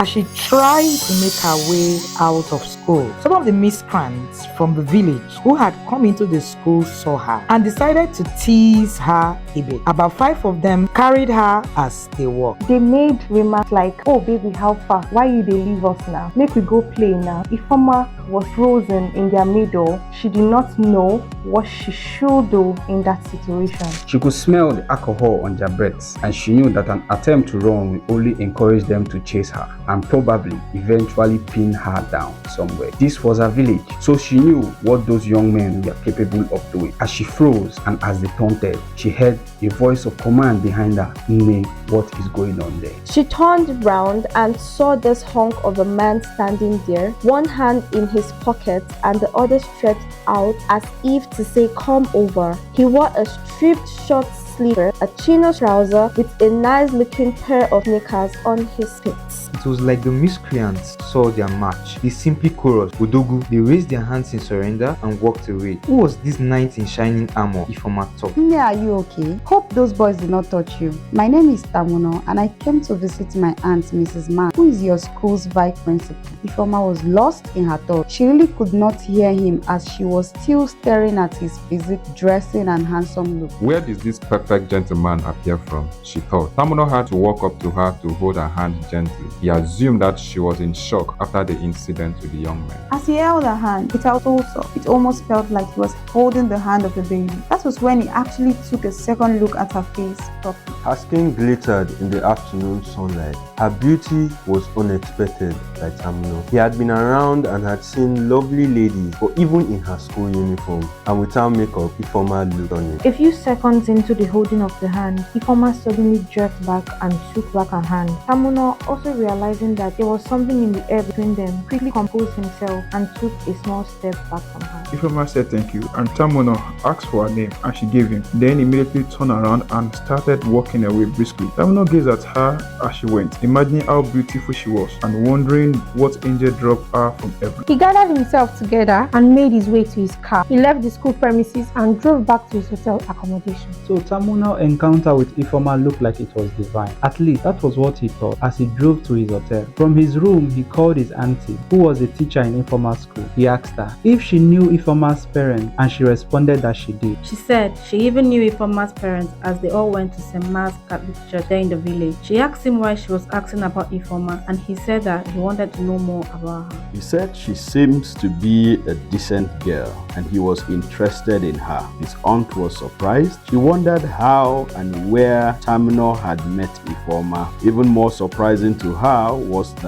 as she tried to make her way out of school. Some of the miscreants from the village who had come into the school saw her and decided to tease her a bit. About 5 of them carried her as they walked. They made remarks like, "Oh baby, how far? Why you dey leave us now? Make we go play now." Ifeoma was frozen in their middle. She did not know what she should do in that situation. She could smell the alcohol on their breaths, and she knew that an attempt to run will only encourage them to chase her and probably eventually pin her down somewhere. This was her village, so she knew what those young men were capable of doing. As she froze and as they taunted, she heard a voice of command behind her. "Nne, what is going on there?" She turned round and saw this hunk of a man standing there, one hand in his pocket and the other stretched out as if to say, "Come over." He wore a striped short sleeve, a chino trouser with a nice looking pair of knickers on his feet. It was like the miscreants saw their match. They simply chorused Odogu. They raised their hands in surrender and walked away. Who was this knight in shining armor? Ifeoma thought. Nne, are you okay? Hope those boys did not touch you. My name is Tamuno and I came to visit my aunt, Mrs. Man, who is your school's vice principal. Ifeoma was lost in her thoughts. She really could not hear him as she was still staring at his physique, dressing and handsome look. Where did this perfect gentleman appear from? She thought. Tamuno had to walk up to her to hold her hand gently. He assumed that she was in shock after the incident with the young man. As he held her hand, it felt so soft. It almost felt like he was holding the hand of a baby. That was when he actually took a second look at her face properly. Her skin glittered in the afternoon sunlight. Her beauty was unexpected by Tamuno. He had been around and had seen lovely ladies, but even in her school uniform and without makeup, Ifeoma looked on it. A few seconds into the holding of the hand, Ifeoma suddenly jerked back and took back her hand. Tamuno, also realizing that there was something in the air between them, quickly composed himself and took a small step back from her. Ifeoma said thank you, and Tamuno asked for her name and she gave him. Then immediately turned around and started walking away briskly. Tamuno gazed at her as she went, imagining how beautiful she was and wondering what angel dropped her from heaven. He gathered himself together and made his way to his car. He left the school premises and drove back to his hotel accommodation. So Tamuno's encounter with Ifeoma looked like it was divine. At least that was what he thought as he drove to his hotel. From his room, he called his auntie, who was a teacher in Ifeoma's school. He asked her if she knew Ifeoma's parents, and she responded that she did. She said she even knew Ifeoma's parents as they all went to St. Mark's Catholic Church there in the village. She asked him why she was asking about Ifeoma, and he said that he wanted to know more about her. He said she seems to be a decent girl and he was interested in her. His aunt was surprised. She wondered how and where Tamuno had met Ifeoma. Even more surprising to her was that